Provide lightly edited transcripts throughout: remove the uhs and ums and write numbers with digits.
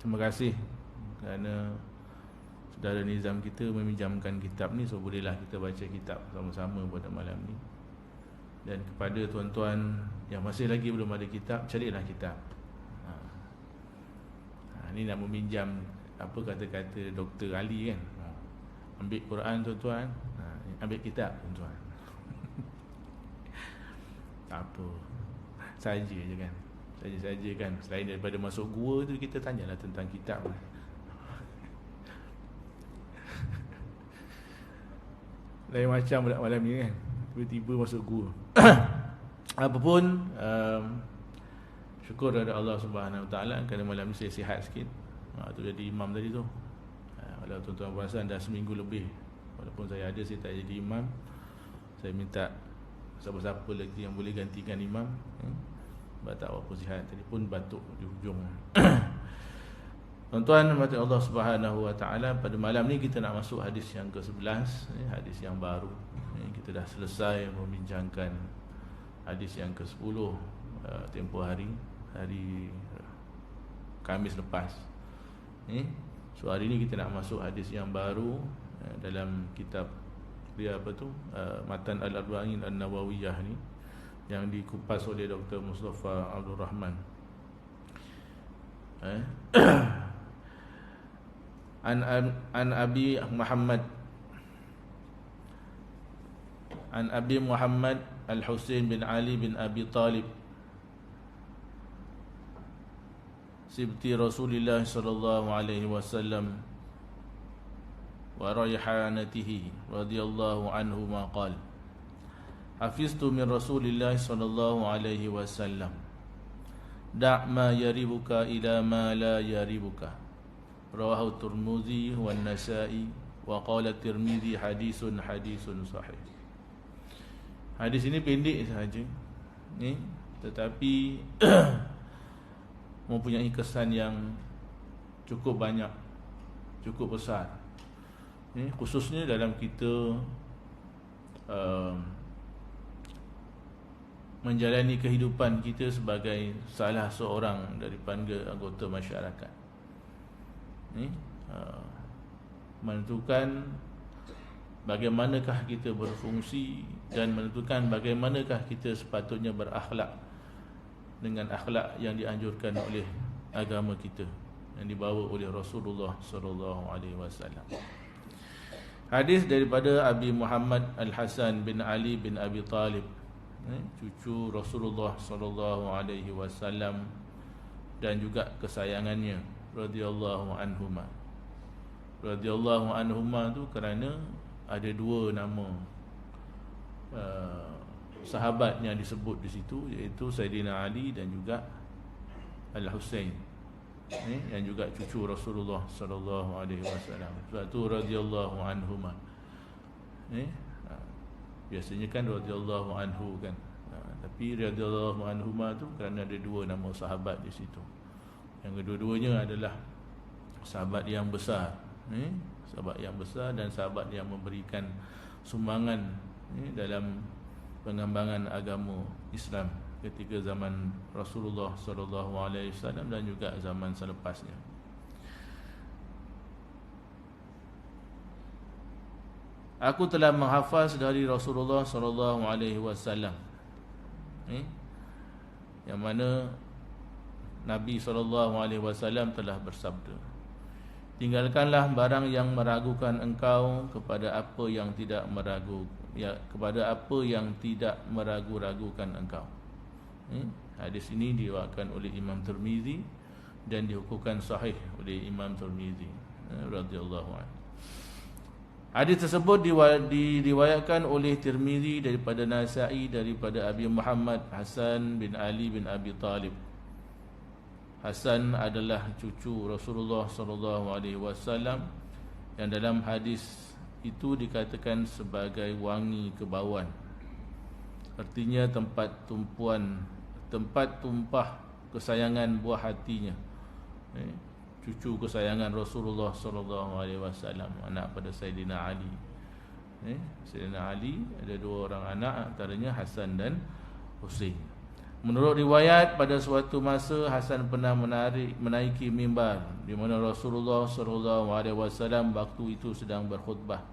terima kasih kerana saudara Nizam kita meminjamkan kitab ni, so bolehlah kita baca kitab sama-sama pada malam ni. Dan kepada tuan-tuan yang masih lagi belum ada kitab, carilah kitab. Ni nak meminjam apa kata-kata Dr. Ali kan. Ambil Quran tuan-tuan, ambil kitab tuan-tuan. Tak apa, saja je kan. Saja-saja kan. Selain daripada masuk gua tu, kita tanyalah tentang kitab. Lain macam pula malam ni kan, tiba-tiba masuk gua. Apapun, syukur kepada Allah Subhanahu Wa Taala kerana malam ni saya sihat sikit. Tu jadi imam tadi tu. Kalau tuan-tuan perasan dah seminggu lebih, walaupun saya ada, saya tak jadi imam. Saya minta siapa-siapa lagi yang boleh gantikan imam. Sebab tak apa sihat, tadi pun batuk di hujung. Tuan-tuan, mati Allah Subhanahu Wa Taala, pada malam ni kita nak masuk hadis yang ke-11, hadis yang baru. Kita dah selesai membincangkan hadis yang ke-10 tempoh hari Khamis lepas. So hari ni kita nak masuk hadis yang baru dalam kitab dia Matan Al-Arba'in An-Nawawiyah ni, yang dikupas oleh Dr. Mustafa Abdul Rahman. An Abi Muhammad Al-Husain bin Ali bin Abi Talib Sibti Rasulullah sallallahu alaihi wasallam wa raihanatihi radhiyallahu anhu ma qala hafiztu min Rasulillah sallallahu alaihi wasallam da' ma yaribuka ila ma la yaribuka, rawahu Tirmizi wa Nasa'i wa qala Tirmizi hadisun sahih. Hadis ini pendek sahaja ni, tetapi mempunyai kesan yang cukup banyak, cukup besar. Khususnya dalam kita menjalani kehidupan kita sebagai salah seorang daripada anggota masyarakat. Menentukan bagaimanakah kita berfungsi dan menentukan bagaimanakah kita sepatutnya berakhlak dengan akhlak yang dianjurkan oleh agama kita, yang dibawa oleh Rasulullah sallallahu alaihi wasallam. Hadis daripada Abi Muhammad Al-Hasan bin Ali bin Abi Talib, cucu Rasulullah sallallahu alaihi wasallam dan juga kesayangannya, radhiyallahu anhuma. Radhiyallahu anhuma tu kerana ada dua nama sahabat yang disebut di situ, iaitu Sayyidina Ali dan juga Al-Husain, yang juga cucu Rasulullah sallallahu alaihi wasallam. Sebab tu radhiyallahu anhuma. Biasanya kan radhiyallahu anhu kan. Tapi radhiyallahu anhuma tu kerana ada dua nama sahabat di situ. Yang kedua-duanya adalah sahabat yang besar, sahabat yang besar dan sahabat yang memberikan sumbangan dalam pengembangan agama Islam ketika zaman Rasulullah sallallahu alaihi wasallam dan juga zaman selepasnya. Aku telah menghafaz dari Rasulullah sallallahu alaihi wasallam, yang mana Nabi sallallahu alaihi wasallam telah bersabda, tinggalkanlah barang yang meragukan engkau kepada apa yang tidak meragu-ragukan engkau. Hadis ini diriwayatkan oleh Imam Tirmizi dan dihukumkan sahih oleh Imam Tirmizi radhiyallahu anhu. Hadis tersebut diriwayatkan oleh Tirmizi daripada Nasa'i daripada Abi Muhammad Hasan bin Ali bin Abi Talib. Hasan adalah cucu Rasulullah sallallahu alaihi wasallam yang dalam hadis itu dikatakan sebagai wangi kebauan. Artinya tempat tumpah kesayangan buah hatinya. Cucu kesayangan Rasulullah sallallahu alaihi wasallam, anak pada Sayyidina Ali. Sayyidina Ali ada dua orang anak, antaranya Hasan dan Husain. Menurut riwayat, pada suatu masa Hasan pernah menaiki mimbar di mana Rasulullah SAW waktu itu sedang berkhutbah.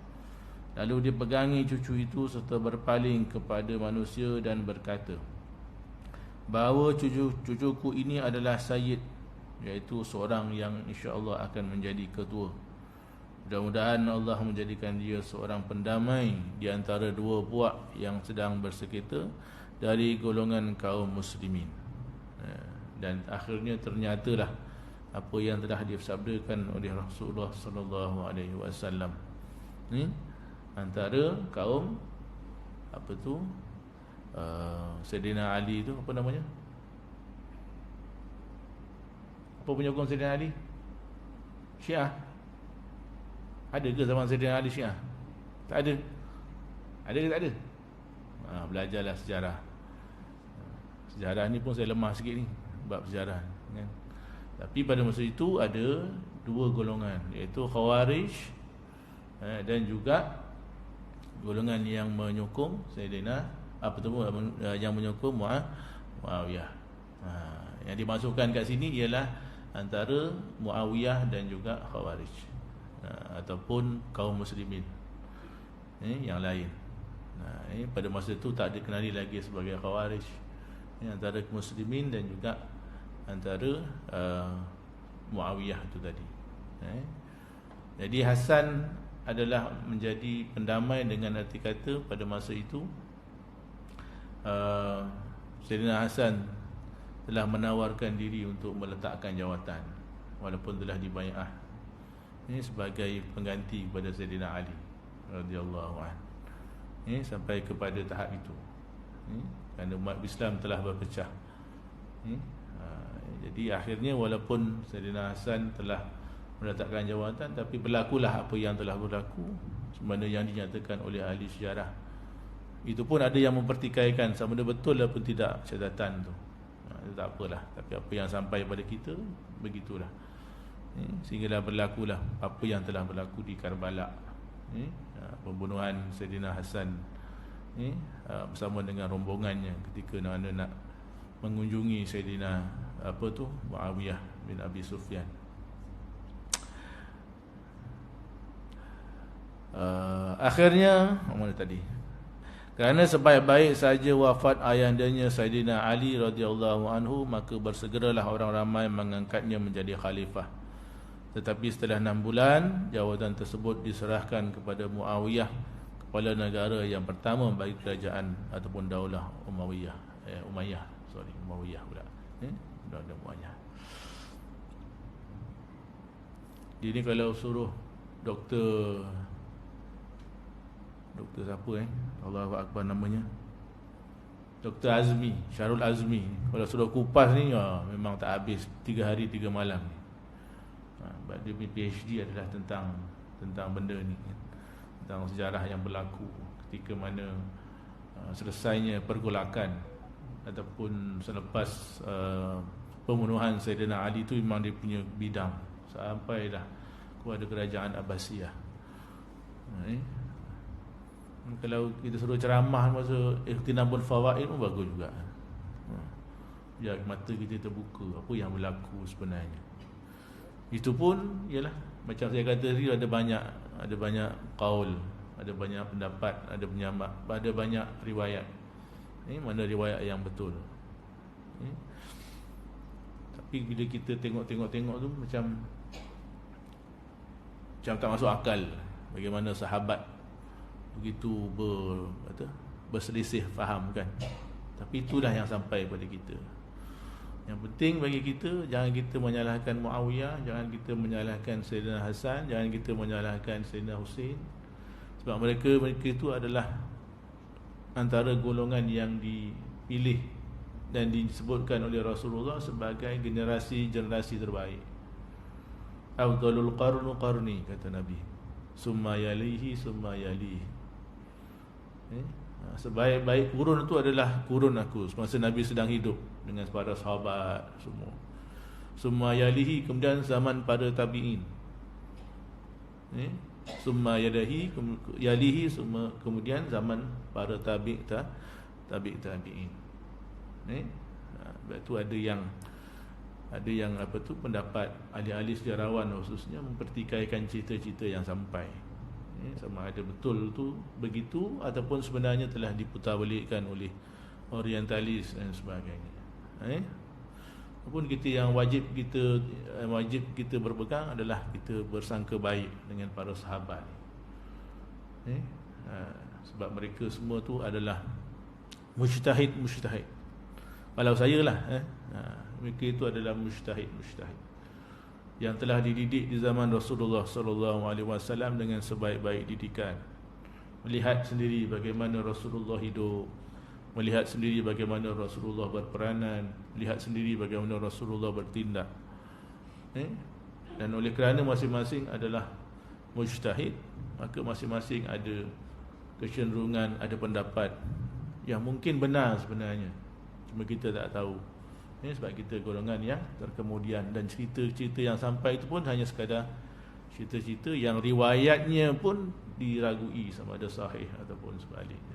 Lalu dipegangi cucu itu serta berpaling kepada manusia dan berkata, bahawa cucuku ini adalah Sayyid, iaitu seorang yang insya-Allah akan menjadi ketua. Mudah-mudahan Allah menjadikan dia seorang pendamai di antara dua puak yang sedang bersengketa dari golongan kaum muslimin. Dan akhirnya ternyatalah apa yang telah disabdakan oleh Rasulullah sallallahu alaihi wasallam. Antara kaum apa tu? Sayyidina Ali tu apa namanya? Apa penyokong Sayyidina Ali? Syiah. Ada ke zaman Sayyidina Ali Syiah? Tak ada. Ada ke tak ada? Belajarlah sejarah. Sejarah ni pun saya lemah sikit ni, bab sejarah kan? Tapi pada masa itu ada dua golongan, iaitu Khawarij dan juga golongan yang menyokong Sayyidina yang menyokong Muawiyah. Yang dimasukkan kat sini ialah antara Muawiyah dan juga Khawarij, ataupun kaum muslimin yang lain. Pada masa itu tak dikenali lagi sebagai Khawarij, antara muslimin dan juga antara Muawiyah itu tadi. Jadi Hasan adalah menjadi pendamai dengan arti kata pada masa itu. Sayyidina Hasan telah menawarkan diri untuk meletakkan jawatan walaupun telah dibai'ah sebagai pengganti kepada Sayyidina Ali radhiyallahu anhu, sampai kepada tahap itu, kerana umat Islam telah berpecah. Jadi akhirnya walaupun Sayyidina Hasan telah meletakkan jawatan, tapi berlakulah apa yang telah berlaku sebagaimana yang dinyatakan oleh ahli sejarah. Itu pun ada yang mempertikaikan sama ada betul ataupun tidak catatan tu. Itu tak apalah, tapi apa yang sampai pada kita begitulah. Sehinggalah berlakulah apa yang telah berlaku di Karbala, pembunuhan Sayyidina Hasan bersama dengan rombongannya ketika nak mengunjungi Sayyidina Muawiyah bin Abi Sufyan. Akhirnya mana tadi? Kerana sebaik-baik saja wafat ayandanya Sayyidina Ali radhiyallahu anhu, maka bersegeralah orang ramai mengangkatnya menjadi khalifah. Tetapi setelah 6 bulan, jawatan tersebut diserahkan kepada Muawiyah, kepala negara yang pertama bagi kerajaan ataupun daulah Umayyah pula. Daulah Umayyah. Dia ni kalau suruh Doktor siapa Allahu Akbar namanya, Dr. Azmi, Syarul Azmi, kalau suruh kupas ni memang tak habis 3 hari 3 malam. Dia punya PhD adalah tentang benda ni, tentang sejarah yang berlaku ketika mana selesainya pergolakan ataupun selepas pembunuhan Sayyidina Ali tu, memang dia punya bidang sampailah kepada kerajaan Abbasiyah. Kalau kita suruh ceramah masa Ikhtinamul Fawaid pun bagus juga. Biar mata kita terbuka apa yang berlaku sebenarnya. Itu pun ialah macam saya kata tadi, ada banyak qaul, ada banyak pendapat, ada banyak riwayat. Mana riwayat yang betul. Tapi bila kita tengok tu macam tak masuk akal bagaimana sahabat begitu berselisih faham kan. Tapi itulah yang sampai pada kita. Yang penting bagi kita, jangan kita menyalahkan Muawiyah, jangan kita menyalahkan Sayyidina Hasan, jangan kita menyalahkan Sayyidina Husain. Sebab mereka itu adalah antara golongan yang dipilih dan disebutkan oleh Rasulullah sebagai generasi terbaik. Afdalul qarni, kata Nabi. Summa yalihi. Sebaik-baik kurun itu adalah kurun aku semasa Nabi sedang hidup dengan para sahabat semua. Summa yalihi, kemudian zaman para tabi'in. Summa yalihi, kemudian zaman para tabi'in. Sebab tu ada yang pendapat ahli-ahli sejarawan khususnya mempertikaikan cerita-cerita yang sampai, sama ada betul tu begitu ataupun sebenarnya telah diputarbalikkan oleh orientalis dan sebagainya. Apapun kita yang wajib kita berpegang adalah kita bersangka baik dengan para sahabat. Sebab mereka semua tu adalah mujtahid. Kalau saya lah, mereka itu adalah mujtahid yang telah dididik di zaman Rasulullah sallallahu alaihi wasallam dengan sebaik-baik didikan. Melihat sendiri bagaimana Rasulullah hidup, melihat sendiri bagaimana Rasulullah berperanan, melihat sendiri bagaimana Rasulullah bertindak. Dan oleh kerana masing-masing adalah mujtahid, maka masing-masing ada kecenderungan, ada pendapat yang mungkin benar sebenarnya, cuma kita tak tahu. Sebab kita golongan yang terkemudian, dan cerita-cerita yang sampai itu pun hanya sekadar cerita-cerita yang riwayatnya pun diragui sama ada sahih ataupun sebaliknya.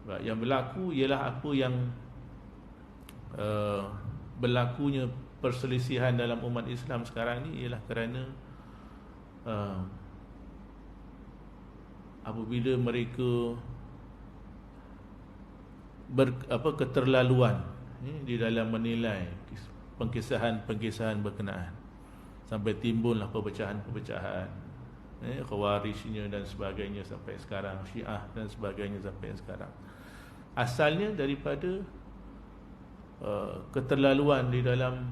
Sebab yang berlaku ialah apa yang berlakunya perselisihan dalam umat Islam sekarang ni ialah kerana apabila mereka keterlaluan di dalam menilai pengkisahan berkenaan, sampai timbullah perpecahan, Khawarijnya dan sebagainya sampai sekarang, Syiah dan sebagainya sampai sekarang. Asalnya daripada keterlaluan di dalam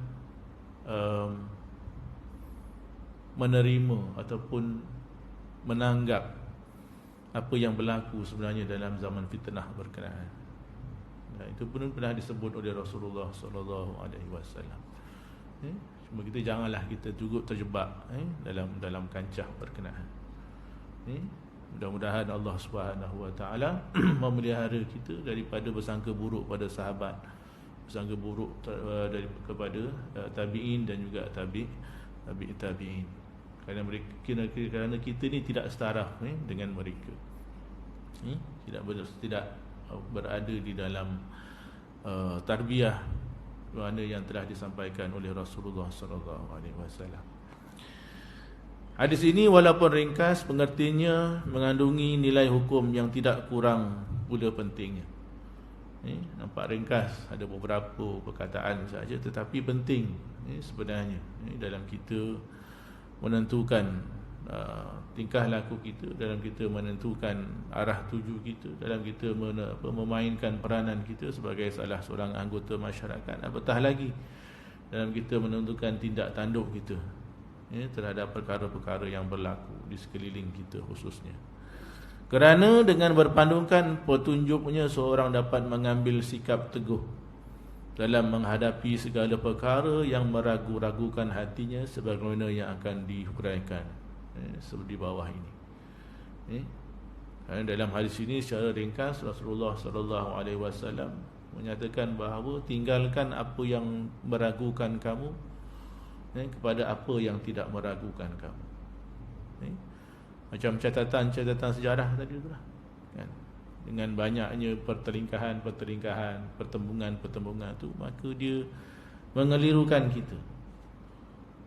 menerima ataupun menanggap apa yang berlaku sebenarnya dalam zaman fitnah berkenaan. Itu pun pernah disebut oleh Rasulullah sallallahu alaihi wasallam. Cuma kita janganlah kita juga terjebak dalam kancah berkenaan. Mudah-mudahan Allah Subhanahu wa taala memelihara kita daripada bersangka buruk pada sahabat, bersangka buruk kepada tabi'in dan juga tabi'in. Kerana kita ni tidak setara dengan mereka. Tidak berada di dalam tarbiyah mana yang telah disampaikan oleh Rasulullah sallallahu alaihi wasallam. Hadis ini walaupun ringkas, pengertiannya mengandungi nilai hukum yang tidak kurang pula pentingnya. Nampak ringkas, ada beberapa perkataan saja, tetapi penting sebenarnya dalam kita menentukan tingkah laku kita, dalam kita menentukan arah tuju kita, dalam kita memainkan peranan kita sebagai salah seorang anggota masyarakat, apatah lagi dalam kita menentukan tindak tanduk kita terhadap perkara-perkara yang berlaku di sekeliling kita khususnya. Kerana dengan berpandungkan petunjuknya, seorang dapat mengambil sikap teguh dalam menghadapi segala perkara yang meragu-ragukan hatinya, sebagaimana yang akan dihuraikan seperti bawah ini. Dalam hadis ini secara ringkas Rasulullah sallallahu alaihi wasallam menyatakan bahawa tinggalkan apa yang meragukan kamu kepada apa yang tidak meragukan kamu. Macam catatan-catatan sejarah tadi itulah, kan? Dengan banyaknya pertelingkahan, pertembungan tu, maka dia mengelirukan kita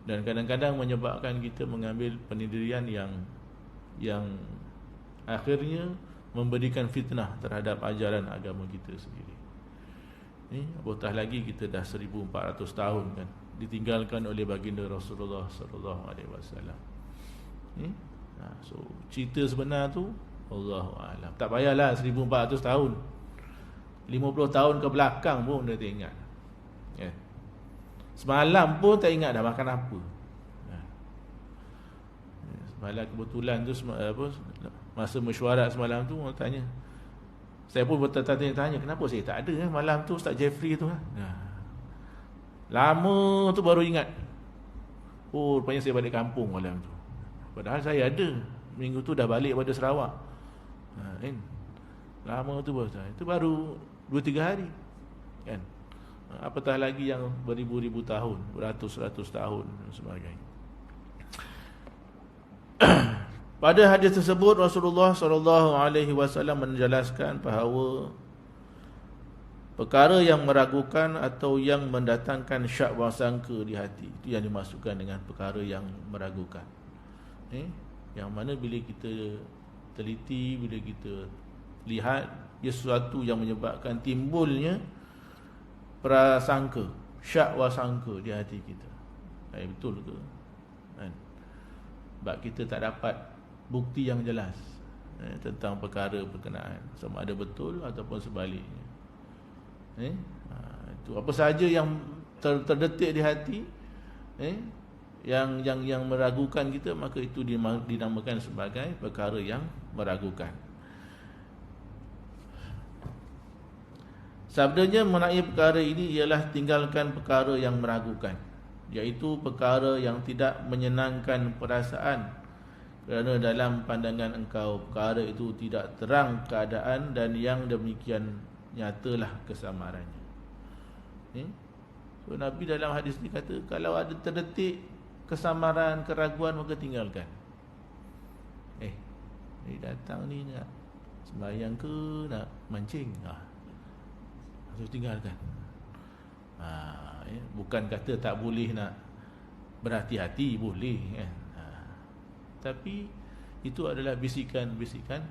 dan kadang-kadang menyebabkan kita mengambil pendirian yang akhirnya memberikan fitnah terhadap ajaran agama kita sendiri. Apatah lagi kita dah 1400 tahun kan ditinggalkan oleh baginda Rasulullah sallallahu alaihi wasallam. So cerita sebenar tu Allahu a'lam. Tak payahlah 1400 tahun, 50 tahun ke belakang pun dia tak ingat. Semalam pun tak ingat dah makan apa. Semalam kebetulan tu masa mesyuarat semalam tu orang tanya. Saya pun bertanya-tanya kenapa saya tak ada malam tu Ustaz Jeffrey tu kan. Lama tu baru ingat. Oh, rupanya saya balik kampung malam tu. Padahal saya ada. Minggu tu dah balik pada Sarawak. Lama tu baru. Itu baru 2-3 hari. Kan? Apatah lagi yang beribu-ribu tahun, beratus-ratus tahun dan sebagainya. Pada hadis tersebut Rasulullah sallallahu alaihi wasallam menjelaskan bahawa perkara yang meragukan atau yang mendatangkan syak wasangka di hati, itu yang dimasukkan dengan perkara yang meragukan. Yang mana bila kita teliti, bila kita lihat, ia sesuatu yang menyebabkan timbulnya prasangka, syak wasangka di hati kita. Betul ke? Sebab kita tak dapat bukti yang jelas tentang perkara berkenaan, sama ada betul ataupun sebaliknya. Itu apa sahaja yang terdetik di hati, yang meragukan kita, maka itu dinamakan sebagai perkara yang meragukan. Sabdanya mengenai perkara ini ialah tinggalkan perkara yang meragukan, iaitu perkara yang tidak menyenangkan perasaan, kerana dalam pandangan engkau perkara itu tidak terang keadaan, dan yang demikian nyatalah kesamarannya. So Nabi dalam hadis ni kata, kalau ada terdetik kesamaran, keraguan, maka tinggalkan. Ni datang ni nak sembahyang ke nak mancing? Harus tinggalkan. Bukan kata tak boleh nak berhati-hati, boleh kan. Tapi itu adalah bisikan-bisikan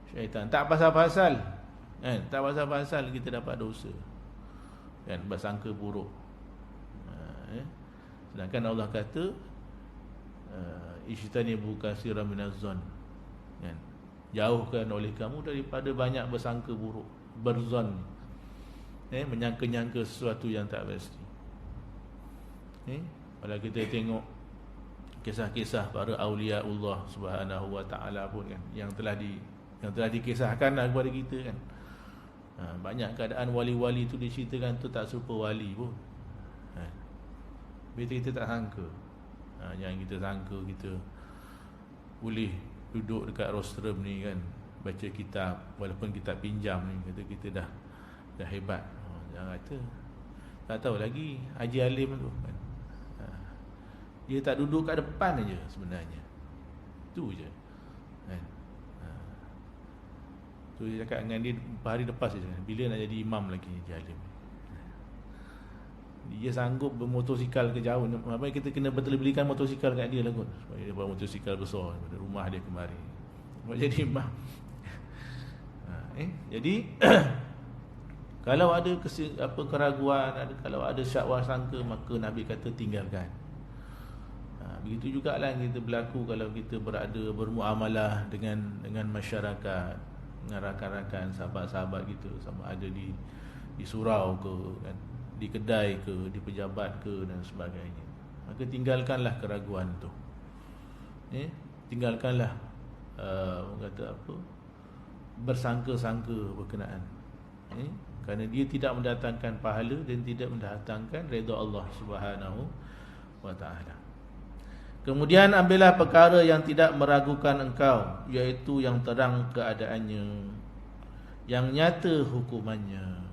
syaitan. Tak pasal-pasal kan, tak pasal-pasal kita dapat dosa kan, bersangka buruk. Sedangkan Allah kata ijtanibu katsiran minaz-zan kan, jauhkan oleh kamu daripada banyak bersangka buruk, berzon, menyangka-nyangka sesuatu yang tak pasti. Kalau kita tengok kisah-kisah para awliya Allah Subhanahu wa taala pun kan, yang telah dikisahkan kepada kita kan, banyak keadaan wali-wali tu diceritakan tu tak serupa wali pun. Bila kita tak sangka, yang kita sangka kita boleh duduk dekat rostrum ni kan, baca kitab, walaupun kitab pinjam ni, kata kita dah hebat. Jangan kata tak tahu lagi Haji Alim tu kan, dia tak duduk kat depan aja sebenarnya. Itu je kan. Tu dia cakap dengan dia hari lepas je, bila nak jadi imam lagi Haji Alim. Dia sanggup bermotosikal ke jauh. Maknanya kita kena betul belikan motosikal kat dia lah kot, supaya dia bawa motosikal besar daripada rumah dia kemari buat jadi imam. Jadi kalau ada keraguan, kalau ada syak wasangka, maka Nabi kata tinggalkan. Begitu jugalah kita berlaku kalau kita bermuamalah dengan masyarakat, dengan rakan-rakan, sahabat-sahabat kita, sama ada di surau ke kan, di kedai ke, di pejabat ke dan sebagainya. Maka tinggalkanlah keraguan tu. Tinggalkanlah bersangka-sangka berkenaan. Kerana dia tidak mendatangkan pahala dan tidak mendatangkan redha Allah Subhanahu wa taala. Kemudian ambillah perkara yang tidak meragukan engkau, iaitu yang terang keadaannya, yang nyata hukumannya.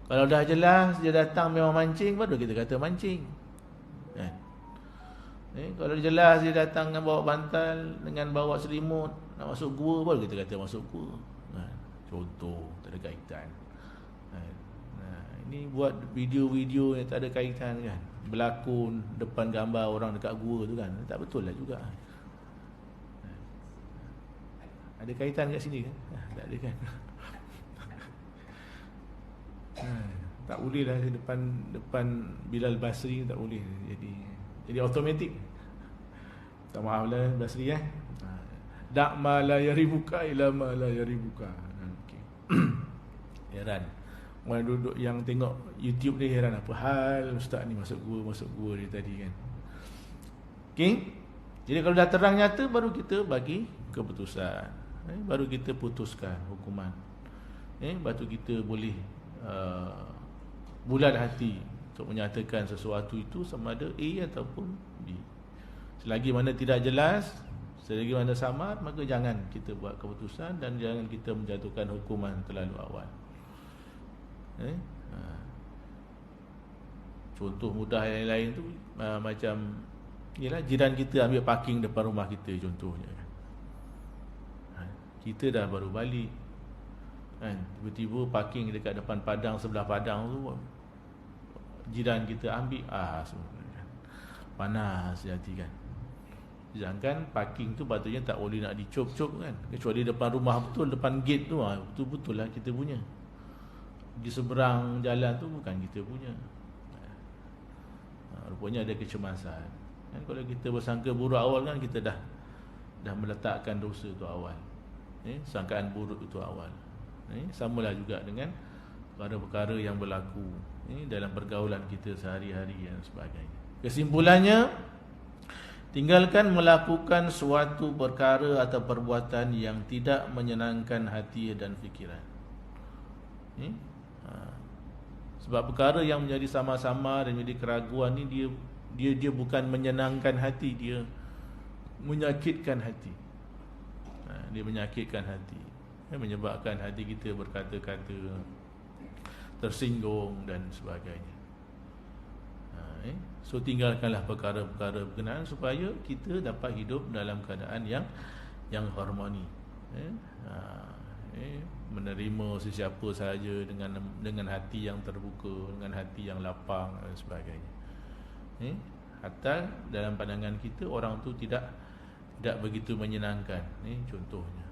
Kalau dah jelas dia datang memang mancing, baru kita kata mancing. Kalau jelas dia datang dengan bawa bantal, dengan bawa selimut, nak masuk gua, baru kita kata masuk gua. Contoh, tak ada kaitan. Ini buat video-video yang tak ada kaitan kan, berlakon depan gambar orang dekat gua tu kan, tak betul lah juga. Ada kaitan kat sini kan? Tak ada kan? Tak boleh lah depan Bilal Basri, tak boleh. Jadi automatik. Tak maaf lah Basri dak ma la yaribuka ila ma la yaribuka. Okey. Heran. Orang duduk yang tengok YouTube ni heran, apa hal ustaz ni masuk gua dia tadi kan. Okey. Jadi kalau dah terang nyata, baru kita bagi keputusan. Baru kita putuskan hukuman. Baru kita boleh bulat hati untuk menyatakan sesuatu itu sama ada A ataupun B. Selagi mana tidak jelas, selagi mana samar, maka jangan kita buat keputusan dan jangan kita menjatuhkan hukuman terlalu awal. Contoh mudah yang lain tu macam yalah, jiran kita ambil parking depan rumah kita contohnya. Kita dah baru balik, kan, tiba-tiba parking dekat depan padang, sebelah padang tu, jiran kita ambil, panas hati kan. Sedangkan parking tu patutnya tak boleh nak dicop-cop kan, kecuali depan rumah betul, depan gate tu, betul-betul lah kita punya. Di seberang jalan tu bukan kita punya. Rupanya ada kecemasan kan. Kalau kita bersangka buruk awal kan, kita dah meletakkan dosa tu awal, sangkaan buruk itu awal. Samalah juga dengan perkara-perkara yang berlaku dalam pergaulan kita sehari-hari dan sebagainya. Kesimpulannya, tinggalkan melakukan suatu perkara atau perbuatan yang tidak menyenangkan hati dan fikiran. Sebab perkara yang menjadi sama-sama dan menjadi keraguan ni, dia bukan menyenangkan hati, dia menyakitkan hati. Dia menyakitkan hati, menyebabkan hati kita berkata-kata, tersinggung dan sebagainya. So tinggalkanlah perkara-perkara berkenaan supaya kita dapat hidup dalam keadaan yang harmoni, menerima sesiapa sahaja dengan hati yang terbuka, dengan hati yang lapang dan sebagainya. Hatta dalam pandangan kita orang tu tidak begitu menyenangkan, contohnya.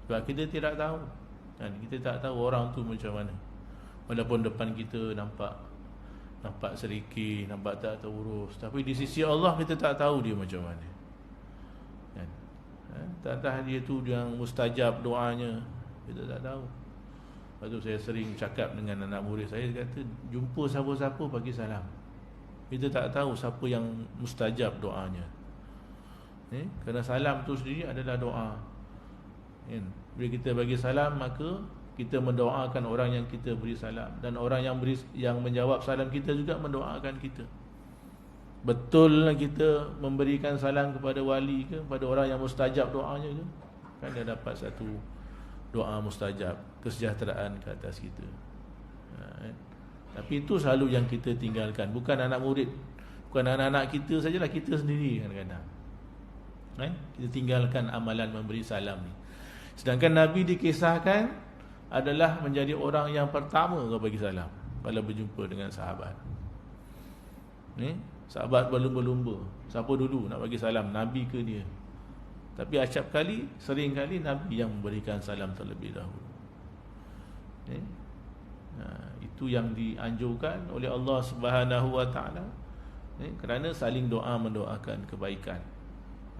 Sebab kita tidak tahu kan, kita tak tahu orang tu macam mana. Walaupun depan kita nampak serikih, nampak tak terurus, tapi di sisi Allah kita tak tahu dia macam mana kan? Tak dia tu yang mustajab doanya, kita tak tahu. Lepas tu saya sering cakap dengan anak murid saya, kata jumpa siapa-siapa bagi salam. Kita tak tahu siapa yang mustajab doanya. Kerana salam tu sendiri adalah doa. Bila kita bagi salam, maka kita mendoakan orang yang kita beri salam, dan orang yang menjawab salam kita juga mendoakan kita. Betul kita memberikan salam kepada wali ke, kepada orang yang mustajab doanya ke, kan dia dapat satu doa mustajab, kesejahteraan ke atas kita. Tapi itu selalu yang kita tinggalkan, bukan anak murid, bukan anak-anak kita sajalah, kita sendiri kadang-kadang kita tinggalkan amalan memberi salam ni. Sedangkan Nabi dikisahkan adalah menjadi orang yang pertama bagi salam kalau berjumpa dengan sahabat. Sahabat berlumba-lumba, siapa dulu nak bagi salam, Nabi ke dia? Tapi acap kali, sering kali Nabi yang memberikan salam terlebih dahulu. Itu yang dianjurkan oleh Allah Subhanahu Wa Taala, kerana saling doa mendoakan kebaikan.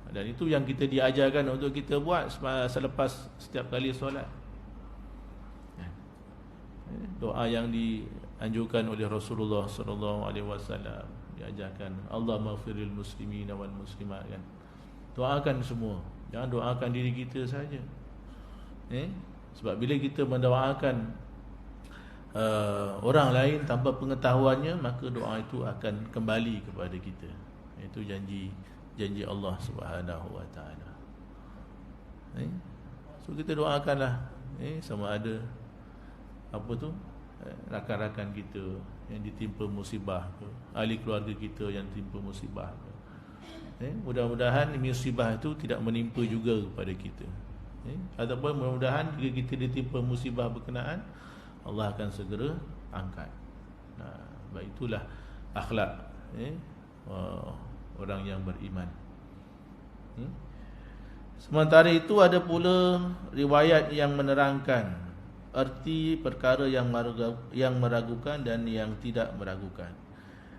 Dan itu yang kita diajarkan untuk kita buat selepas setiap kali solat. Doa yang dianjurkan oleh Rasulullah sallallahu alaihi wasallam, diajarkan, Allahumma ighfirlil muslimina wal muslimat kan. Doakan semua, jangan doakan diri kita saja. Sebab bila kita mendoakan orang lain tanpa pengetahuannya, maka doa itu akan kembali kepada kita. Itu janji Allah Subhanahu Wa Taala. So kita doakanlah sama ada rakan-rakan kita yang ditimpa musibah ke, ahli keluarga kita yang ditimpa musibah ke. Mudah-mudahan musibah itu tidak menimpa juga kepada kita. Ataupun mudah-mudahan jika kita ditimpa musibah berkenaan, Allah akan segera angkat. Baik, itulah akhlak orang yang beriman. Sementara itu ada pula riwayat yang menerangkan arti perkara yang meragukan dan yang tidak meragukan.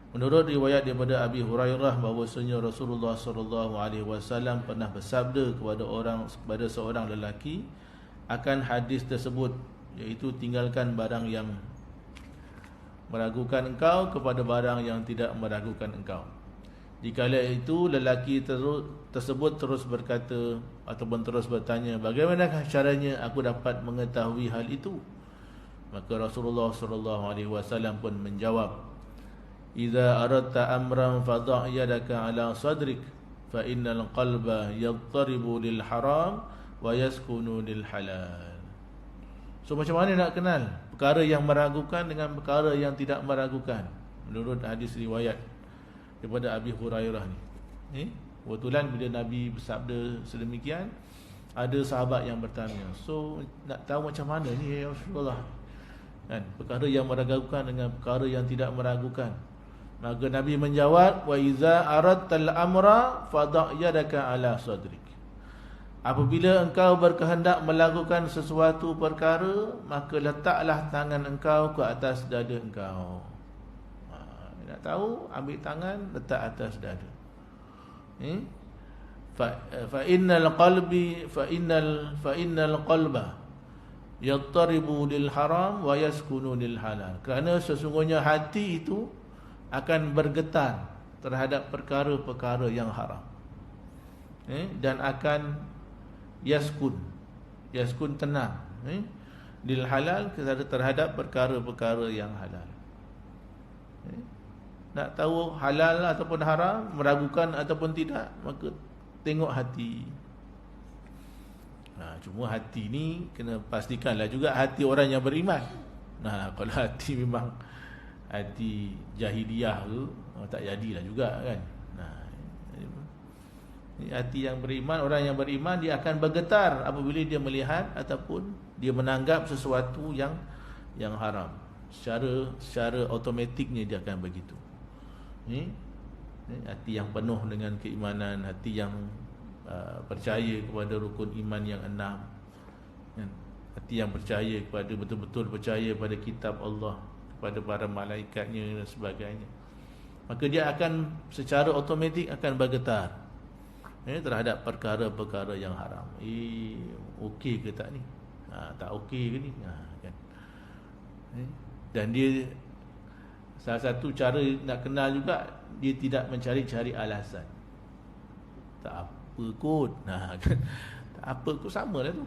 Menurut riwayat daripada Abi Hurairah bahawasanya Rasulullah sallallahu alaihi wasallam pernah bersabda kepada seorang lelaki akan hadis tersebut, iaitu tinggalkan barang yang meragukan engkau kepada barang yang tidak meragukan engkau. Dikala itu lelaki tersebut terus berkata ataupun terus bertanya, bagaimanakah caranya aku dapat mengetahui hal itu? Maka Rasulullah sallallahu alaihi wasallam pun menjawab, idza aradta amran fadha' yadaka ala sadrik fa innal qalba yattaribu lil haram wa yaskunu lil halal. So macam mana nak kenal perkara yang meragukan dengan perkara yang tidak meragukan? Menurut hadis riwayat daripada Abi Hurairah ni, kebetulan bila Nabi bersabda sedemikian, Ada sahabat yang bertanya, so nak tahu macam mana ni ya Rasulullah, kan, perkara yang meragukan dengan perkara yang tidak meragukan. Maka Nabi menjawab, wa iza aradtal amra fada' yadaka ala sadrik. Apabila engkau berkehendak melakukan sesuatu perkara, maka letaklah tangan engkau ke atas dada engkau. Nak tahu, ambil tangan, letak atas dada. Fa innal qalba yattaribu lil haram wa yaskunu lil halal. Kerana sesungguhnya hati itu akan bergetar terhadap perkara-perkara yang haram, dan akan yaskun tenang, lil halal, terhadap perkara-perkara yang halal. Nak tahu halal ataupun haram, meragukan ataupun tidak, maka tengok hati. Cuma hati ni kena pastikanlah juga hati orang yang beriman. Kalau hati memang hati jahiliah tu, tak jadilah juga kan. Hati yang beriman, orang yang beriman, dia akan bergetar apabila dia melihat ataupun dia menanggap sesuatu yang haram. Secara automatiknya dia akan begitu. Hati yang penuh dengan keimanan, hati yang percaya kepada rukun iman yang 6, hati yang percaya kepada, betul-betul percaya pada kitab Allah, kepada para malaikatnya dan sebagainya, maka dia akan secara automatik akan bergetar terhadap perkara-perkara yang haram. Okey ke tak ni? Tak okey ke ni? Kan? Dan dia, salah satu cara nak kenal juga, dia tidak mencari-cari alasan. Tak apa kot. Kan? Tak apa kot, samalah tu.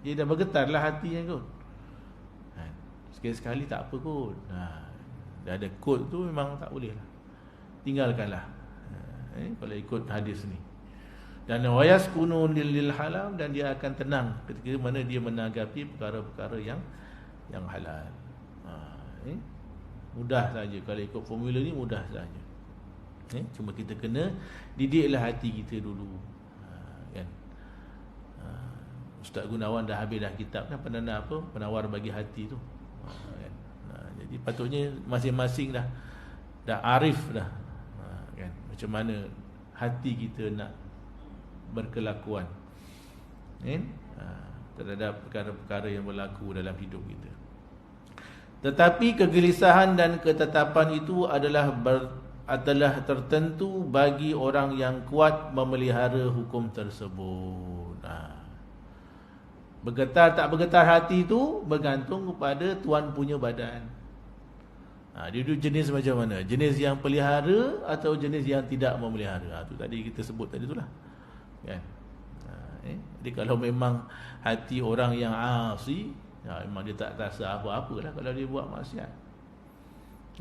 Dia dah bergetarlah hatinya kot. Sekali-sekali tak apa kot. Dah ada kot tu memang tak boleh lah. Tinggalkanlah. Kalau ikut hadis ni. Dan wayaskunu lil halal, dan dia akan tenang ketika mana dia menanggapi perkara-perkara yang halal. Mudah saja kalau ikut formula ni, mudah saja. Cuma kita kena didiklah hati kita dulu. Kan? Ustaz Gunawan dah habis dah kitab kan, penawar bagi hati tu. Kan? Jadi patutnya masing-masing dah arif dah. Kan? Macam mana hati kita nak berkelakuan terhadap perkara-perkara yang berlaku dalam hidup kita. Tetapi kegelisahan dan ketetapan itu adalah tertentu bagi orang yang kuat memelihara hukum tersebut. Bergetar tak bergetar hati itu bergantung kepada tuan punya badan. Dia tu jenis macam mana? Jenis yang pelihara atau jenis yang tidak memelihara. Tu tadi kita sebut tadi itulah. Kan? Jadi kalau memang hati orang yang asi, memang dia tak rasa apa-apa lah kalau dia buat maksiat.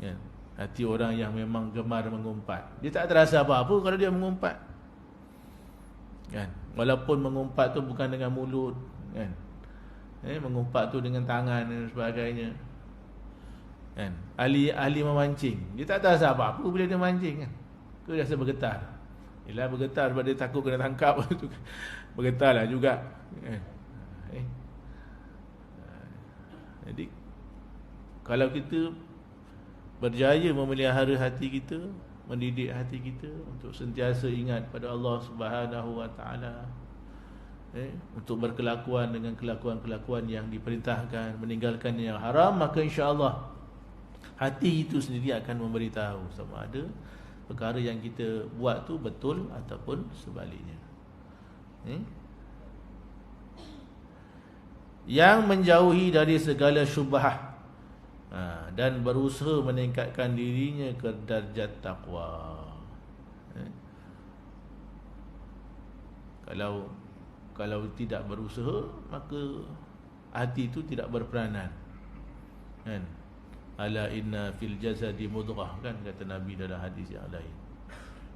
Kan? Hati orang yang memang gemar mengumpat, dia tak terasa apa-apa kalau dia mengumpat. Kan? Walaupun mengumpat tu bukan dengan mulut, kan? Mengumpat tu dengan tangan dan sebagainya. Kan? Ahli memancing, dia tak terasa apa-apa bila dia mancing, kan? Dia rasa bergetar. Yelah, bergetar sebab dia takut kena tangkap. Bergetarlah juga. Kan? Jadi kalau kita berjaya memelihara hati kita, mendidik hati kita untuk sentiasa ingat pada Allah Subhanahu Wa Taala, untuk berkelakuan dengan kelakuan-kelakuan yang diperintahkan, meninggalkan yang haram, maka insya-Allah hati itu sendiri akan memberitahu sama ada perkara yang kita buat tu betul ataupun sebaliknya. Yang menjauhi dari segala syubhah dan berusaha meningkatkan dirinya ke darjat taqwa. Kalau tidak berusaha, maka hati itu tidak berperanan. Kan? Ala inna fil jasadi mudghah, kan kata Nabi dalam hadis yang lain.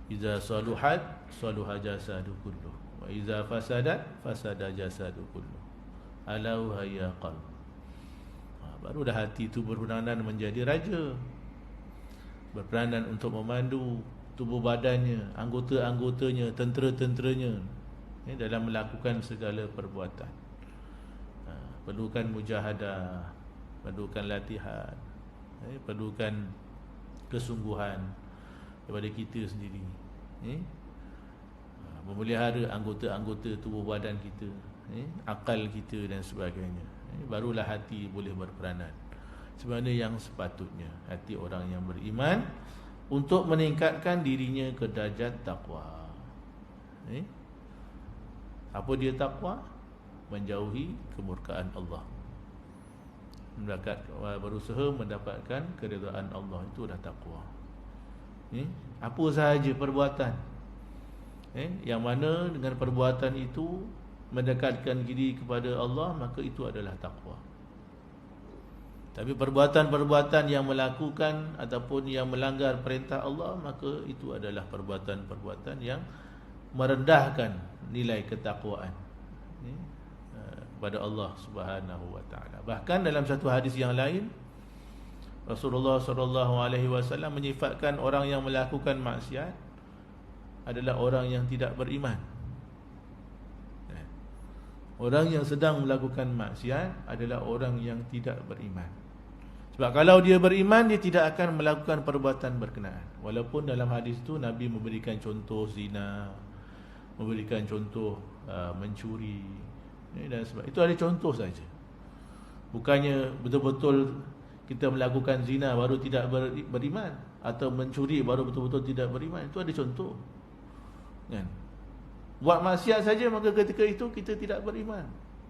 Iza saluhat saluha jasadu kulluh, wa iza fasadat fasada jasadu kulluh. Ala wahya qalb. Baru dah hati itu berperanan menjadi raja, berperanan untuk memandu tubuh badannya, anggota-anggotanya, tentera-tenteranya, dalam melakukan segala perbuatan. Perlukan mujahadah, perlukan latihan, perlukan kesungguhan daripada kita sendiri, memelihara anggota-anggota tubuh badan kita, akal kita dan sebagainya. Barulah hati boleh berperanan sebenarnya yang sepatutnya hati orang yang beriman untuk meningkatkan dirinya ke darjat takwa. Apa dia takwa? Menjauhi kemurkaan Allah, berusaha mendapatkan keridaan Allah. Itu dah takwa. Apa sahaja perbuatan yang mana dengan perbuatan itu mendekatkan diri kepada Allah, maka itu adalah takwa. Tapi perbuatan-perbuatan yang melakukan ataupun yang melanggar perintah Allah, maka itu adalah perbuatan-perbuatan yang merendahkan nilai ketakwaan kepada Allah Subhanahu wa taala. Bahkan dalam satu hadis yang lain, Rasulullah sallallahu alaihi wasallam menyifatkan orang yang melakukan maksiat adalah orang yang tidak beriman. Orang yang sedang melakukan maksiat adalah orang yang tidak beriman. Sebab kalau dia beriman, dia tidak akan melakukan perbuatan berkenaan. Walaupun dalam hadis itu Nabi memberikan contoh zina, memberikan contoh mencuri, dan sebab itu ada contoh saja. Bukannya betul-betul kita melakukan zina baru tidak beriman, atau mencuri baru betul-betul tidak beriman. Itu ada contoh, kan? Buat maksiat saja, maka ketika itu kita tidak beriman,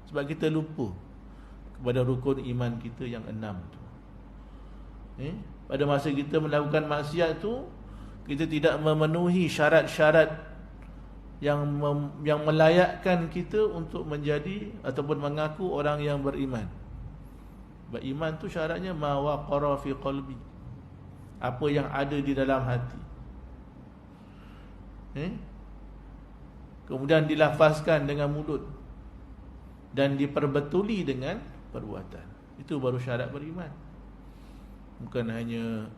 sebab kita lupa kepada rukun iman kita yang 6 tu. Pada masa kita melakukan maksiat tu, kita tidak memenuhi syarat-syarat yang melayakkan kita untuk menjadi ataupun mengaku orang yang beriman. Beriman tu syaratnya ma waqara fi qalbi, apa yang ada di dalam hati, kemudian dilafazkan dengan mulut dan diperbetuli dengan perbuatan. Itu baru syarat beriman. Bukan hanya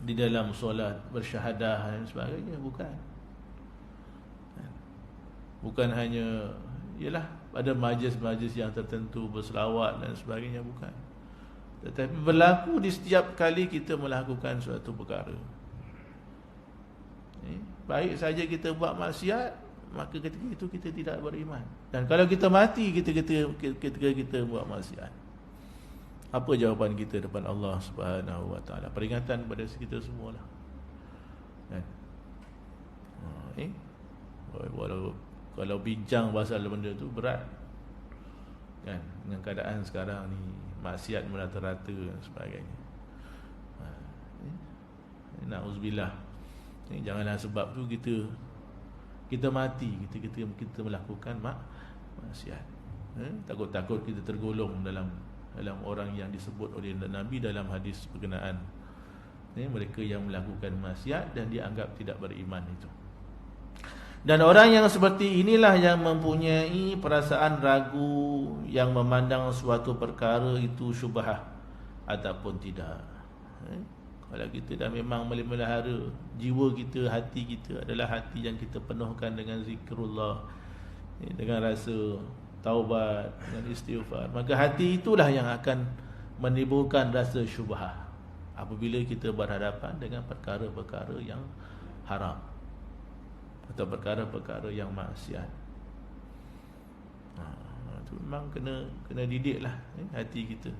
di dalam solat bersyahadah dan sebagainya, bukan. Bukan hanya ialah pada majlis-majlis yang tertentu berselawat dan sebagainya, bukan. Tetapi berlaku di setiap kali kita melakukan suatu perkara. Baik saja kita buat maksiat, maka ketika itu kita tidak beriman. Dan kalau kita mati ketika kita buat maksiat, apa jawapan kita depan Allah Subhanahu wa taala? Peringatan kepada kita semualah, kan? Kalau bincang pasal benda tu berat, kan, dengan keadaan sekarang ni maksiat merata-rata dan sebagainya. Na'udzubillah. Janganlah sebab tu kita mati kita melakukan maksiat. Takut-takut kita tergolong dalam orang yang disebut oleh Nabi dalam hadis berkenaan mereka yang melakukan maksiat dan dianggap tidak beriman itu. Dan orang yang seperti inilah yang mempunyai perasaan ragu, yang memandang suatu perkara itu syubhah ataupun tidak. Kalau kita dah memang melihara jiwa kita, hati kita adalah hati yang kita penuhkan dengan zikrullah, dengan rasa taubat dan istighfar, maka hati itulah yang akan menimbulkan rasa syubhah apabila kita berhadapan dengan perkara-perkara yang haram atau perkara-perkara yang maksiat. Itu memang kena didiklah hati kita.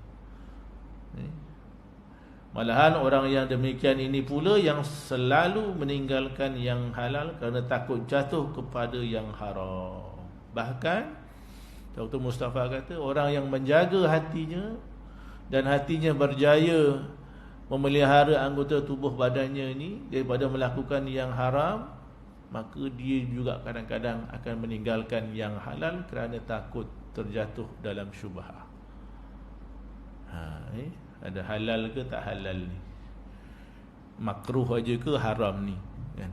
Malahan orang yang demikian ini pula yang selalu meninggalkan yang halal kerana takut jatuh kepada yang haram. Bahkan Dr. Mustafa kata, orang yang menjaga hatinya dan hatinya berjaya memelihara anggota tubuh badannya ini daripada melakukan yang haram, maka dia juga kadang-kadang akan meninggalkan yang halal kerana takut terjatuh dalam syubhah. Ada halal ke tak halal ni, makruh aja ke haram ni, kan?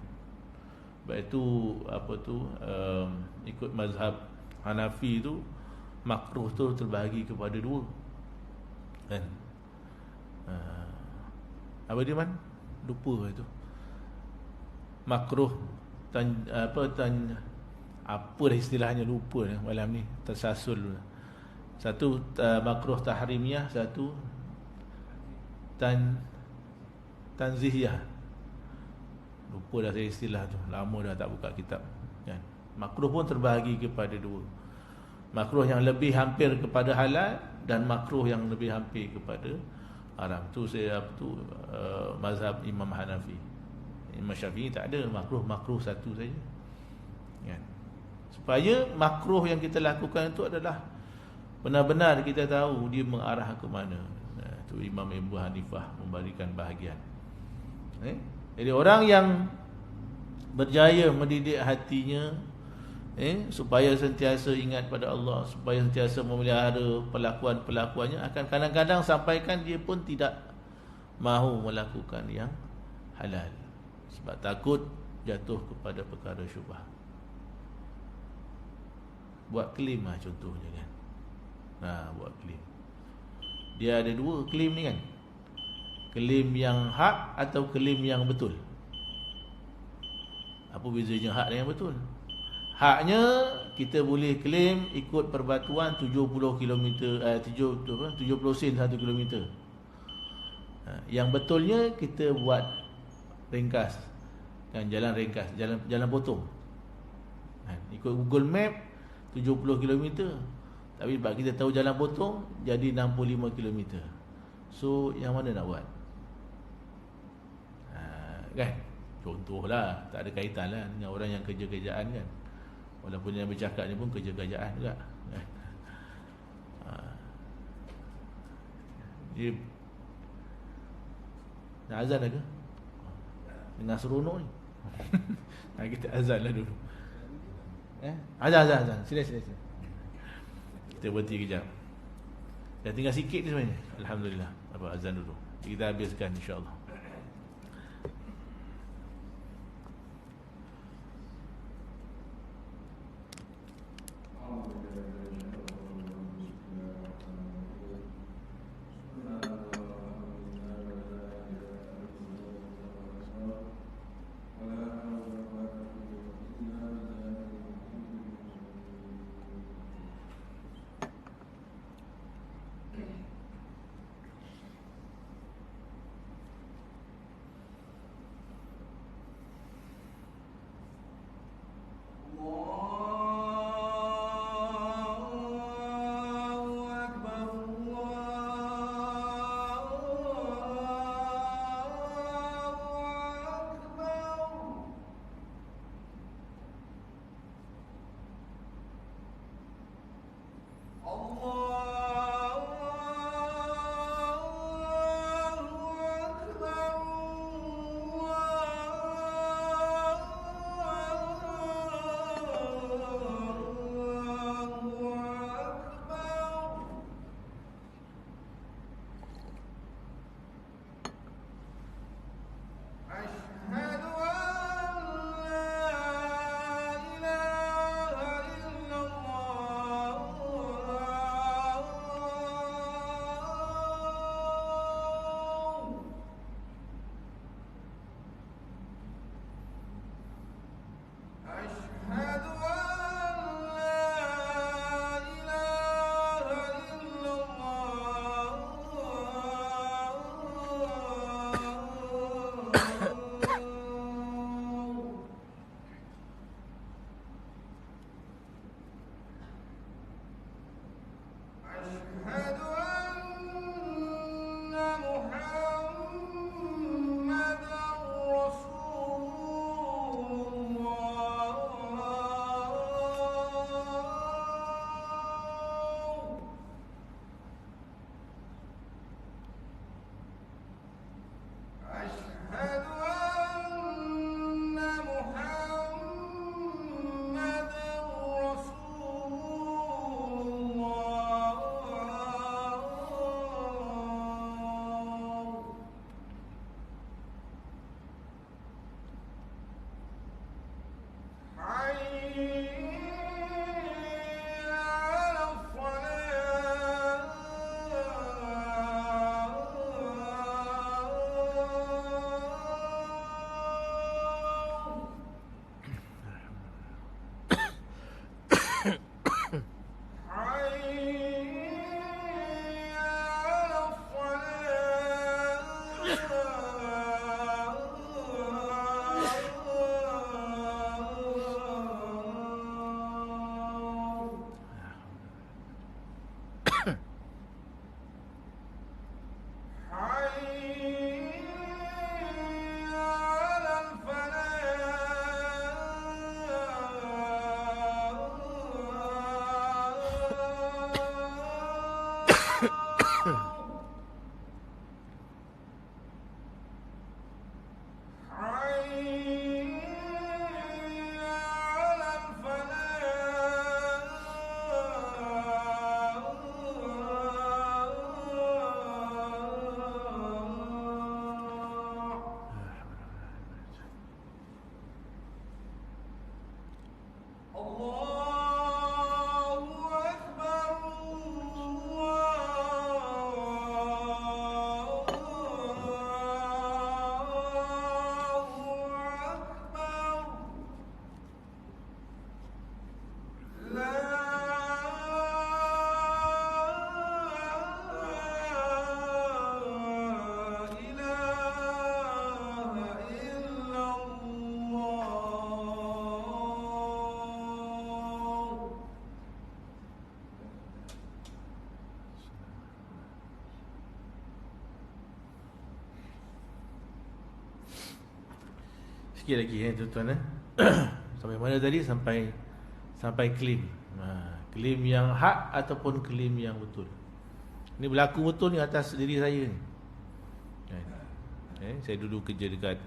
Sebab itu ikut mazhab Hanafi tu, makruh tu terbahagi kepada dua, kan? Apa dia man? Lupa itu. Makruh Apa dah istilahnya, lupa malam ni, tersasul. Satu makruh tahrimiyah, satu tanzihiyah. Lupa dah saya istilah tu, lama dah tak buka kitab kan. Makruh pun terbahagi kepada dua. Makruh yang lebih hampir kepada halal dan makruh yang lebih hampir kepada haram. Tu saya mazhab Imam Hanafi. Imam Syafi'i tak ada makruh satu saja kan. Supaya makruh yang kita lakukan itu adalah benar-benar kita tahu dia mengarah ke mana. Itu Imam Abu Hanifah memberikan bahagian. Jadi orang yang berjaya mendidik hatinya supaya sentiasa ingat pada Allah, supaya sentiasa memelihara pelakuan-pelakuannya, akan kadang-kadang sampaikan dia pun tidak mahu melakukan yang halal sebab takut jatuh kepada perkara syubhat. Buat klaim lah contohnya kan. Buat klaim. Dia ada dua klaim ni kan. Klaim yang hak atau klaim yang betul. Apa bezanya hak dengan betul? Haknya kita boleh klaim ikut perbatuan 70 km 70 sen 1 km. Yang betulnya kita buat ringkas kan, jalan ringkas, jalan potong. Ikut Google Map 70 km, tapi sebab kita tahu jalan potong jadi 65 km. So yang mana nak buat? Kan? Contohlah, tak ada kaitan lah dengan orang yang kerja-kerjaan kan. Walaupun yang bercakap ni pun kerja-kerjaan juga. Dia nak azan dah ke? Dengan seronok ni. Kita azan lah dulu. Azan. Sila. Kita berhenti kejap. Dah tinggal sikit ni sebenarnya. Alhamdulillah. Azan dulu. Kita habiskan insya-Allah. sikit lagi tuan-tuan. Sampai mana tadi? Sampai klaim. Klaim yang hak ataupun klaim yang betul. Ini berlaku betul ni atas diri saya ni. Saya dulu kerja dekat,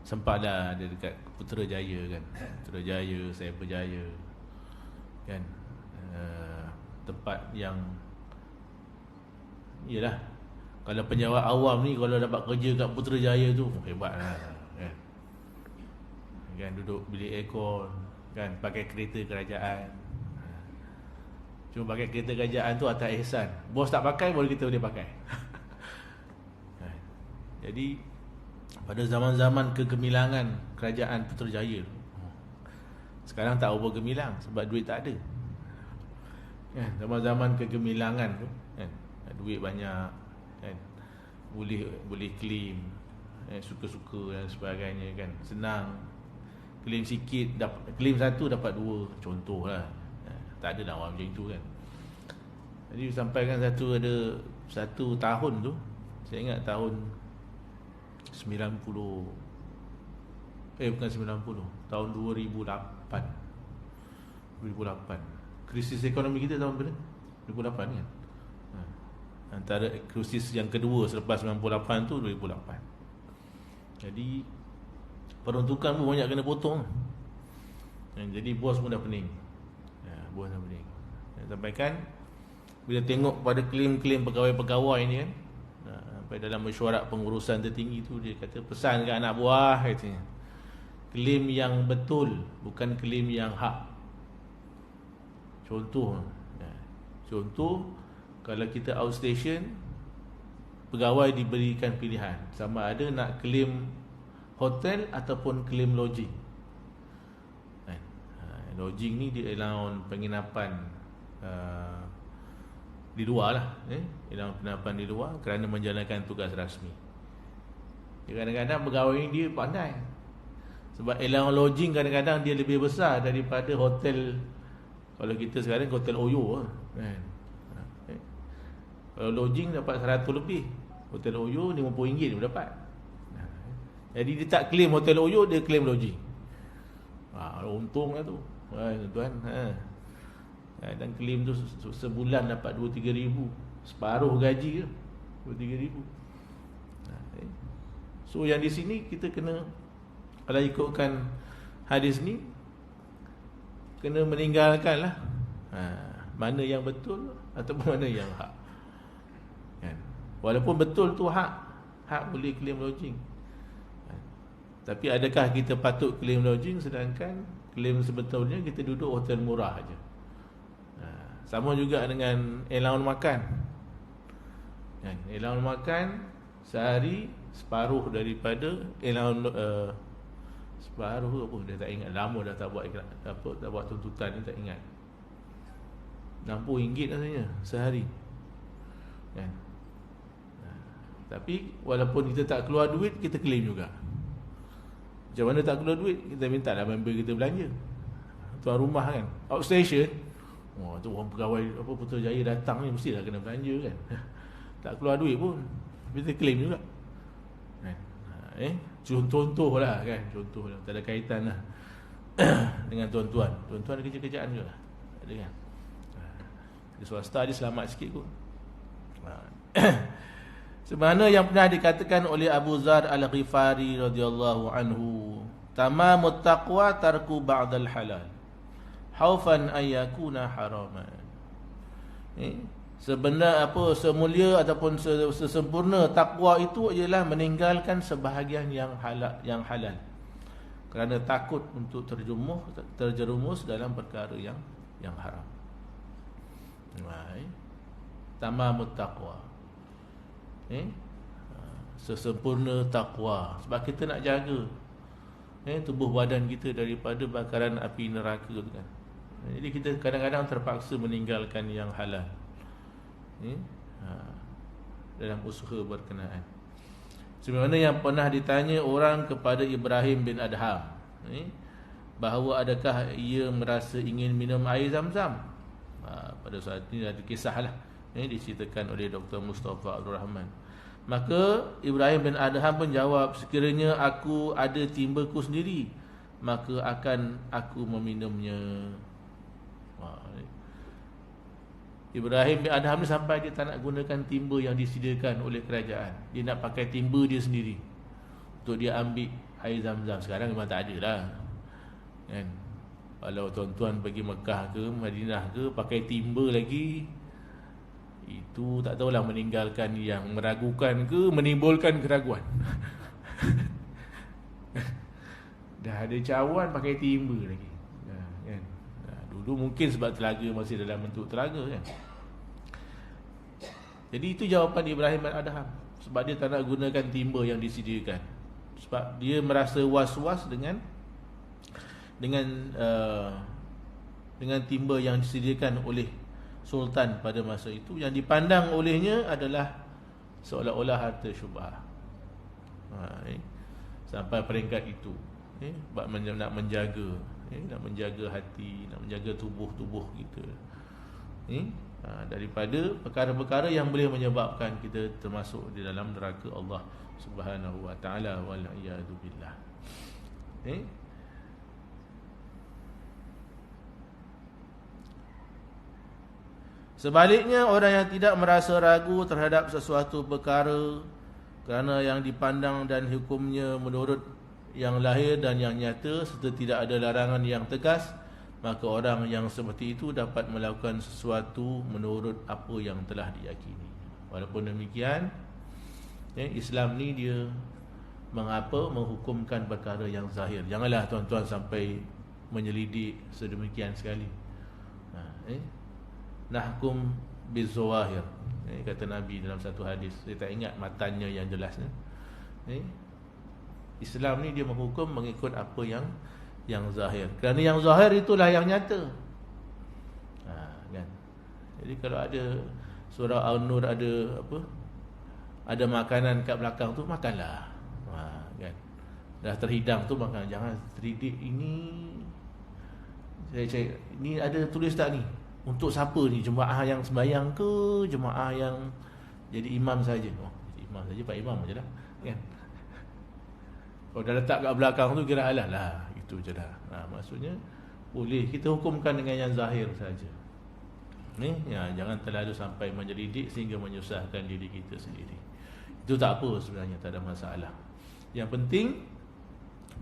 sempat dah ada dekat Putrajaya kan. Putrajaya, saya berjaya kan. Tempat yang yalah, kalau penjawat awam ni kalau dapat kerja kat Putrajaya tu hebat lah kan, duduk bilik aircon kan, pakai kereta kerajaan. Cuma pakai kereta kerajaan tu atas ihsan, bos tak pakai boleh kita boleh pakai. Jadi pada zaman-zaman kegemilangan kerajaan Putrajaya, sekarang tak apa gemilang sebab duit tak ada kan. Zaman-zaman kegemilangan tu kan, duit banyak kan, boleh claim suka-suka dan sebagainya kan, senang. Claim sikit, claim satu dapat dua, contohlah. Tak ada nak macam itu kan. Jadi sampaikan satu tahun tu, saya ingat tahun 90, bukan 90, tahun 2008. Krisis ekonomi kita tahun bila? 2008 kan. Antara krisis yang kedua selepas 98 tu 2008. Jadi peruntukan pun banyak kena potong. Jadi bos pun dah pening. Bos dah pening. Sampaikan bila tengok pada klaim-klaim pegawai-pegawai ni kan, sampai dalam mesyuarat pengurusan tertinggi tu, dia kata pesan ke anak buah, katanya, klaim yang betul, bukan klaim yang hak. Contoh, kalau kita outstation, pegawai diberikan pilihan sama ada nak claim hotel ataupun claim lodging. Lodging ni dia allowance penginapan di luar lah, allowance penginapan di luar kerana menjalankan tugas rasmi. Kadang-kadang pegawai ni dia pandai, sebab allowance lodging kadang-kadang dia lebih besar daripada hotel. Kalau kita sekarang hotel Oyo kan, kalau lodging dapat 100 lebih, hotel Oyo RM50 dia dapat. Jadi dia tak claim hotel Oyo, dia claim lodging. Untung lah tu tuan. Dan claim tu sebulan dapat 2-3 ribu, separuh gaji ke 2-3 ribu. So yang di sini kita kena, kalau ikutkan hadis ni, kena meninggalkan lah mana yang betul ataupun mana yang hak kan? Walaupun betul tu hak boleh claim lodging, tapi adakah kita patut claim lodging sedangkan claim sebetulnya kita duduk hotel murah aja? Sama juga dengan allowance makan kan? Allowance makan sehari separuh daripada allowance, separuh apa dia tak ingat, lama dah tak buat tak buat tuntutan ni, tak ingat. RM60 rasanya sehari kan? Tapi walaupun kita tak keluar duit, kita claim juga. Macam mana tak keluar duit? Kita minta lah member kita belanja. Tuan rumah kan, outstation, tu orang pegawai Putrajaya datang ni mestilah kena belanja kan. Tak keluar duit pun kita claim juga kan? Contoh lah kan, contoh lah, tak ada kaitan lah dengan tuan-tuan ada kerja-kerjaan juga ada kan. Di swasta dia selamat sikit kot. Sebagaimana yang pernah dikatakan oleh Abu Zar Al-Ghifari radhiyallahu anhu, tamamut taqwa tarku ba'dal halal haufan an yakuna haraman. Sebenar semulia ataupun sesempurna takwa itu ialah meninggalkan sebahagian yang halal kerana takut untuk terjerumus dalam perkara yang haram. Tamamut taqwa, sesempurna takwa, sebab kita nak jaga tubuh badan kita daripada bakaran api neraka kan. Jadi kita kadang-kadang terpaksa meninggalkan yang halal dalam usaha berkenaan. Sebagaimana yang pernah ditanya orang kepada Ibrahim bin Adham, bahawa adakah ia merasa ingin minum air Zam-Zam. Pada saat ini ada kisah lah, diceritakan oleh Dr. Mustafa Abdul Rahman. Maka Ibrahim bin Adham pun jawab, sekiranya aku ada timbaku sendiri, maka akan aku meminumnya. Ibrahim bin Adham ni sampai dia tak nak gunakan timba yang disediakan oleh kerajaan. Dia nak pakai timba dia sendiri untuk dia ambil air Zam-Zam. Sekarang memang tak ada lah kan? Kalau tuan-tuan pergi Mekah ke Madinah ke pakai timba lagi, itu tak tahulah meninggalkan yang meragukan ke menimbulkan keraguan. Dah ada cawan pakai timba lagi kan? Dulu mungkin sebab telaga masih dalam bentuk telaga kan. Jadi itu jawapan Ibrahim bin Adham, sebab dia tak nak gunakan timba yang disediakan, sebab dia merasa was-was dengan timba yang disediakan oleh Sultan pada masa itu, yang dipandang olehnya adalah seolah-olah harta syubhah. Sampai peringkat itu, nak menjaga hati, nak menjaga tubuh kita, daripada perkara-perkara yang boleh menyebabkan kita termasuk di dalam neraka Allah Subhanahu wa taala, wal iyadu billah. Sebaliknya, orang yang tidak merasa ragu terhadap sesuatu perkara kerana yang dipandang dan hukumnya menurut yang lahir dan yang nyata serta tidak ada larangan yang tegas, maka orang yang seperti itu dapat melakukan sesuatu menurut apa yang telah diyakini. Walaupun demikian, Islam ni dia menghukumkan perkara yang zahir. Janganlah tuan-tuan sampai menyelidik sedemikian sekali. Nahkum bizawahir, kata Nabi dalam satu hadis. Saya tak ingat matanya yang jelas ni. Islam ni dia menghukum mengikut apa yang zahir, kerana yang zahir itulah yang nyata. Kan? Jadi kalau ada surah Al-Nur ada makanan kat belakang tu, makanlah. Kan? Dah terhidang tu makan. Jangan terdidik ini. Saya cek, ni ada tulis tak ni? Untuk siapa ni? Jemaah yang sembahyang ke? Jemaah yang jadi imam saja? Jadi imam saja, Pak Imam je lah kan? Kalau dah letak kat belakang tu, kira alah lah, itu je dah. Maksudnya boleh kita hukumkan dengan yang zahir saja. Jangan terlalu sampai menyelidik sehingga menyusahkan diri kita sendiri. Itu tak apa sebenarnya, tak ada masalah. Yang penting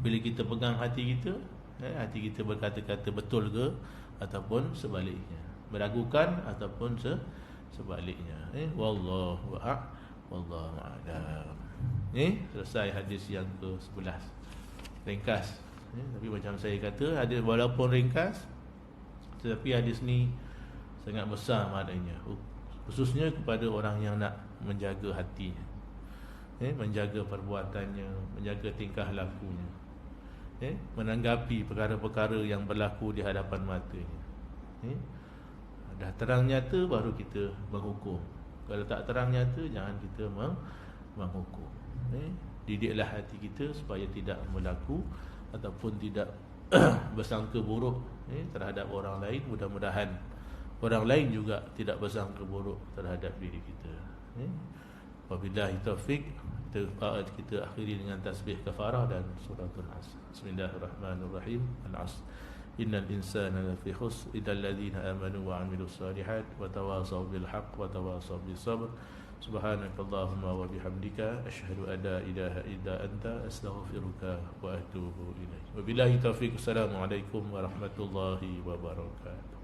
bila kita pegang hati kita, hati kita berkata-kata betul ke ataupun sebaliknya, meragukan ataupun sebaliknya. Wallahu a'lam. Selesai hadis yang ke-11. Ringkas. Tapi macam saya kata, hadis walaupun ringkas, tetapi hadis ni sangat besar maknanya, khususnya kepada orang yang nak menjaga hatinya, menjaga perbuatannya, menjaga tingkah lakunya, menanggapi perkara-perkara yang berlaku di hadapan matanya. Dah terang nyata baru kita menghukum. Kalau tak terang nyata, jangan kita menghukum. Didiklah hati kita supaya tidak berlaku ataupun tidak bersangka buruk terhadap orang lain. Mudah-mudahan orang lain juga tidak bersangka buruk terhadap diri kita. Wabillahi taufik. Kita akhiri dengan tasbih kafarah dan suratul Asr. Bismillahirrahmanirrahim. Al-Asr. Innal insana lafi khusr illa alladhina amanu wa 'amilus solihat wa tawasaw bil haqq wa tawasaw bis sabr. Subhanakallahumma wa bihamdika asyhadu an la ilaha illa anta astaghfiruka wa atubu ilaik. Wabillahi taufiq. Assalamualaikum warahmatullahi wabarakatuh.